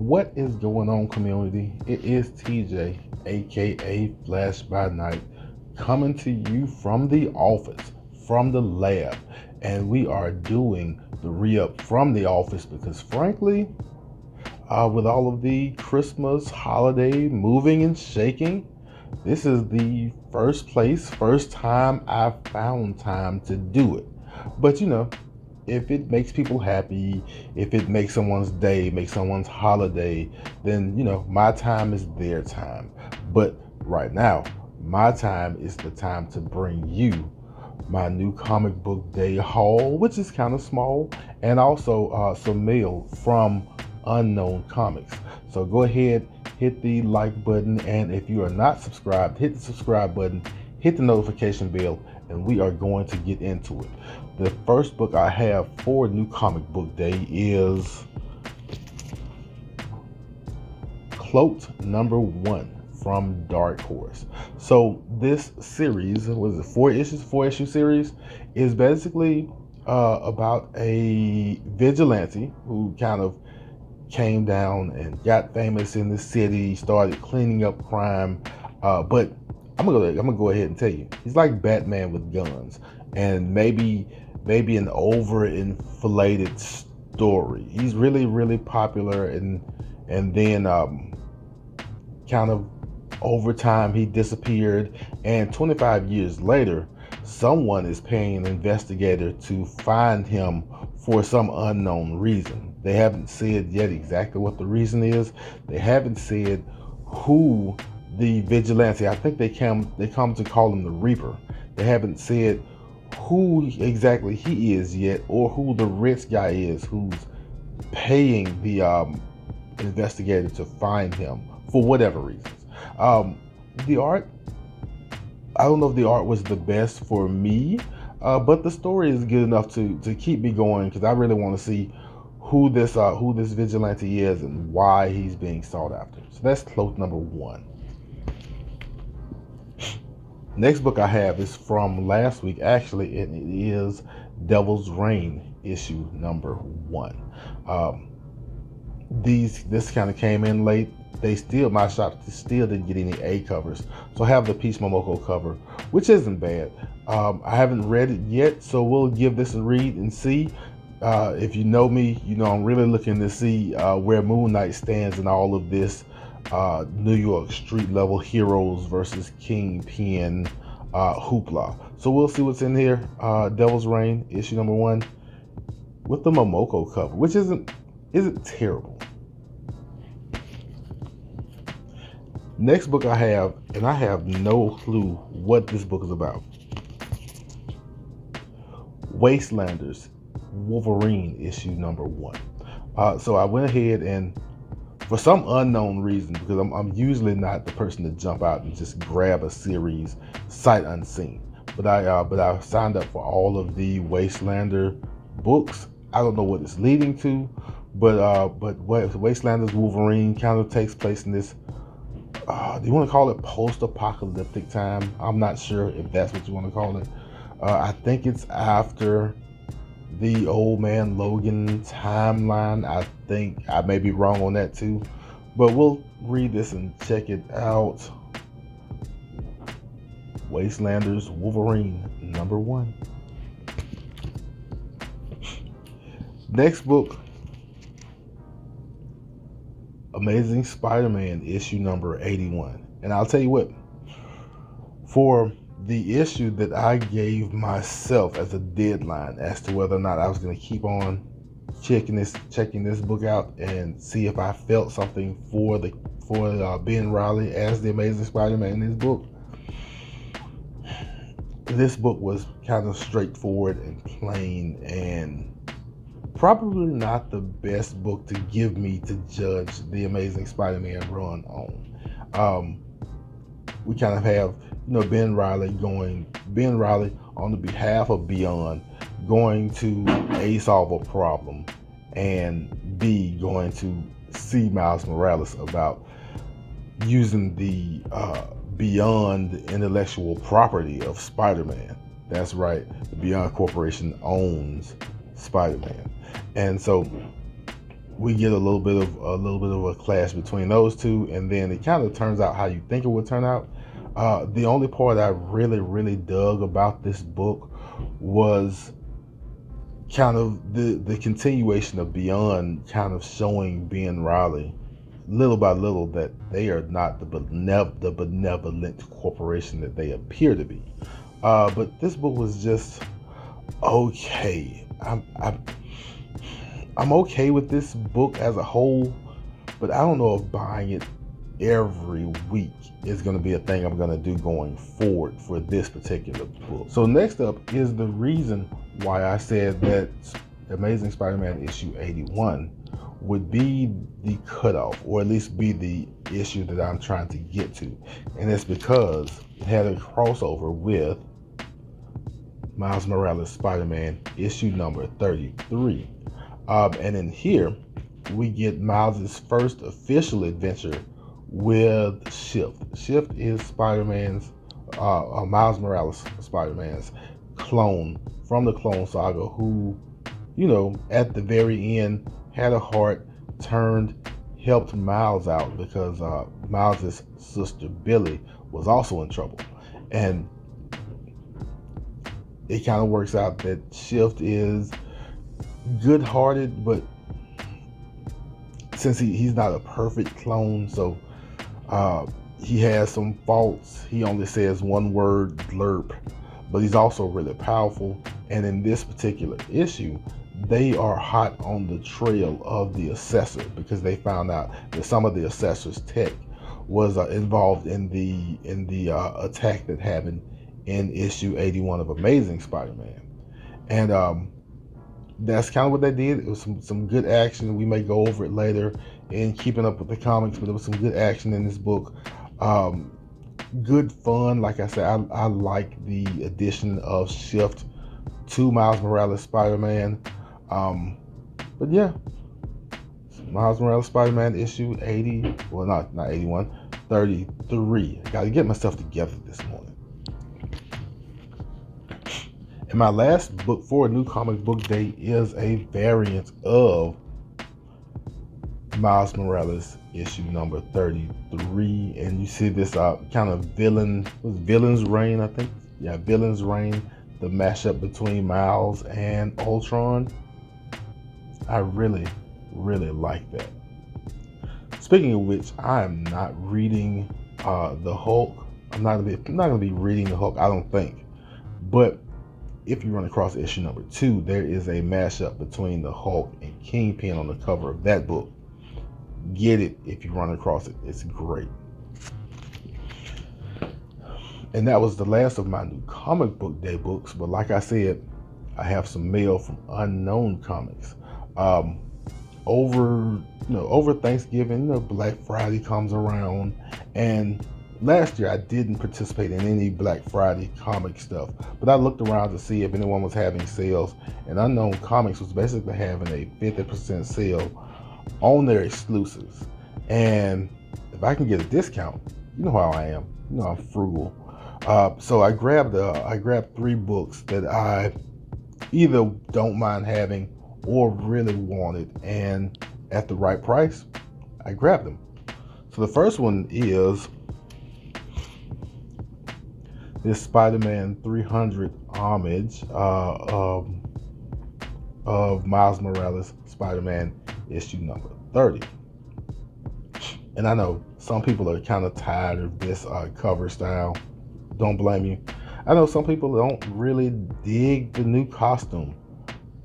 What is going on, community? It is TJ, aka Flash by Night, coming to you from the office, from the lab, and we are doing the re-up from the office because, frankly, with all of the Christmas holiday moving and shaking, this is the first time I've found time to do it. But if it makes people happy, if it makes someone's day, makes someone's holiday, then my time is their time. But right now, my time is the time to bring you my new comic book day haul, which is kind of small, and also some mail from Unknown Comics. So go ahead, hit the like button, and if you are not subscribed, hit the subscribe button, hit the notification bell, and we are going to get into it. The first book I have for New Comic Book Day is Cloaked #1 from Dark Horse. So this series, was it 4 issue series, is basically about a vigilante who kind of came down and got famous in the city, started cleaning up crime, but I'm gonna go ahead and tell you, he's like Batman with guns, and maybe an overinflated story. He's really popular, and then kind of over time he disappeared, and 25 years later, someone is paying an investigator to find him for some unknown reason. They haven't said yet exactly what the reason is. They haven't said who the vigilante, I think they come to call him the Reaper. They haven't said who exactly he is yet, or who the rich guy is who's paying the investigator to find him for whatever reasons. The art, I don't know if the art was the best for me, but the story is good enough to keep me going, because I really want to see who this vigilante is and why he's being sought after. So that's Cloak #1. Next book I have is from last week, actually, and it is Devil's Reign issue #1. This kind of came in late. My shop still didn't get any A covers, so I have the Peach Momoko cover, which isn't bad. I haven't read it yet, so we'll give this a read and see. If you know me, I'm really looking to see where Moon Knight stands in all of this New York street level heroes versus Kingpin hoopla. So we'll see what's in here. Devil's Reign issue #1 with the Momoko cover, which isn't terrible. Next book I have, and I have no clue what this book is about. Wastelanders Wolverine issue #1. So I went ahead and, for some unknown reason, because I'm usually not the person to jump out and just grab a series sight unseen, but I signed up for all of the Wastelander books. I don't know what it's leading to, but Wastelanders Wolverine kind of takes place in this, do you want to call it post-apocalyptic time? I'm not sure if that's what you want to call it. I think it's after the Old Man Logan timeline. I think I may be wrong on that too, but we'll read this and check it out. Wastelanders Wolverine #1. Next book, Amazing Spider-Man issue #81. And I'll tell you what, for the issue that I gave myself as a deadline as to whether or not I was going to keep on checking this book out and see if I felt something for Ben Reilly as the Amazing Spider-Man in his book, this book was kind of straightforward and plain, and probably not the best book to give me to judge the Amazing Spider-Man run on. We kind of have, Ben Reilly on the behalf of Beyond, going to A, solve a problem, and B, going to see Miles Morales about using the Beyond intellectual property of Spider-Man. That's right, the Beyond Corporation owns Spider-Man. And so we get a little bit of a clash between those two, and then it kind of turns out how you think it would turn out. The only part I really dug about this book was kind of the continuation of Beyond, kind of showing Ben Riley little by little that they are not the benevolent corporation that they appear to be. But this book was just okay. I'm okay with this book as a whole, but I don't know if buying it every week is going to be a thing I'm going to do going forward for this particular book. So next up is the reason why I said that Amazing Spider-Man issue 81 would be the cutoff, or at least be the issue that I'm trying to get to. And it's because it had a crossover with Miles Morales Spider-Man issue number 33. And in here, we get Miles' first official adventure with Shift. Shift is Spider-Man's, Miles Morales Spider-Man's clone from the Clone Saga, who, you know, at the very end had a heart, helped Miles out because Miles' sister Billy was also in trouble. And it kind of works out that Shift is good-hearted, but since he's not a perfect clone, so he has some faults. He only says one word, blurb, but he's also really powerful. And in this particular issue, they are hot on the trail of the Assessor, because they found out that some of the Assessor's tech was involved in the attack that happened in issue 81 of Amazing Spider-Man. And that's kind of what they did. It was some good action. We may go over it later in Keeping Up with the Comics, but there was some good action in this book. Good fun. Like I said, I like the addition of Shift to Miles Morales Spider-Man. But yeah, Miles Morales Spider-Man issue 80, well, not 81, 33. I gotta get myself together this morning. And my last book for a new comic book day is a variant of Miles Morales issue number 33. And you see this kind of Villain's Reign, I think. Yeah, Villain's Reign, the mashup between Miles and Ultron. I really like that. Speaking of which, I am not reading the Hulk. I'm not gonna be reading the Hulk, I don't think. But if you run across issue number 2, there is a mashup between the Hulk and Kingpin on the cover of that book. Get it if you run across it. It's great. And that was the last of my new comic book day books. But like I said, I have some mail from Unknown Comics. Over Thanksgiving, Black Friday comes around, and last year I didn't participate in any Black Friday comic stuff, but I looked around to see if anyone was having sales, and Unknown Comics was basically having a 50% sale on their exclusives. And if I can get a discount, you know how I am, I'm frugal. So I grabbed 3 books that I either don't mind having or really wanted, and at the right price, I grabbed them. So the first one is this Spider-Man 300 homage of Miles Morales Spider-Man issue number 30. And I know some people are kind of tired of this cover style. Don't blame you. I know some people don't really dig the new costume.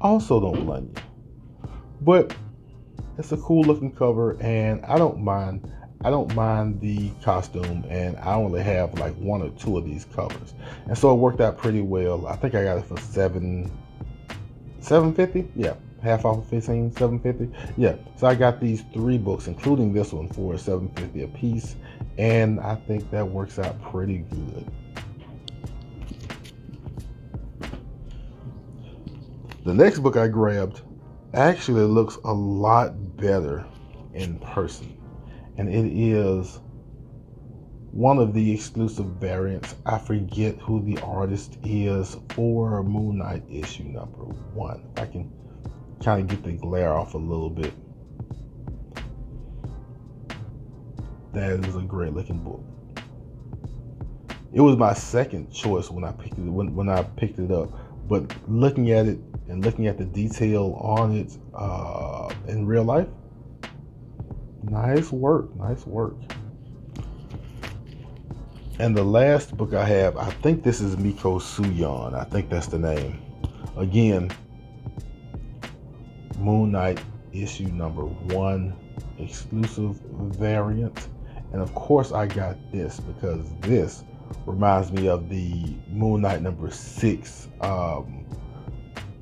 Also don't blame you. But it's a cool looking cover, and I don't mind the costume, and I only have like 1 or 2 of these covers, and so it worked out pretty well. I think I got it for $7.50. Yeah, half off of 15, $7.50. Yeah, so I got these 3 books, including this one, for $7.50 a piece, and I think that works out pretty good. The next book I grabbed actually looks a lot better in person, and it is one of the exclusive variants. I forget who the artist is for Moon Knight issue number 1. I can kind of get the glare off a little bit. that is a great looking book. It was my second choice when I picked it when I picked it up, but looking at it and looking at the detail on it in real life, nice work. And the last book I have, I think this is Miko Suyon. I think that's the name. Again, Moon Knight issue number 1, exclusive variant. And of course I got this because this reminds me of the Moon Knight number 6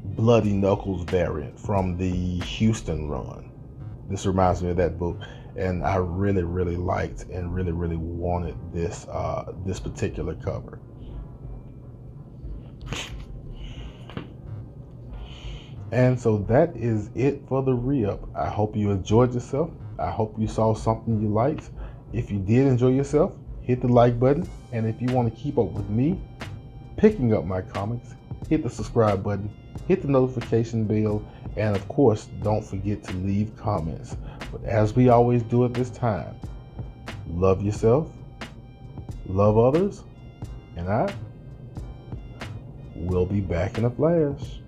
Bloody Knuckles variant from the Houston run. This reminds me of that book, and I really liked and really wanted this this particular cover. And so that is it for the re-up. I hope you enjoyed yourself. I hope you saw something you liked. If you did enjoy yourself, hit the like button. And if you want to keep up with me picking up my comics, hit the subscribe button, hit the notification bell, and of course, don't forget to leave comments. But as we always do at this time, love yourself, love others, and I will be back in a flash.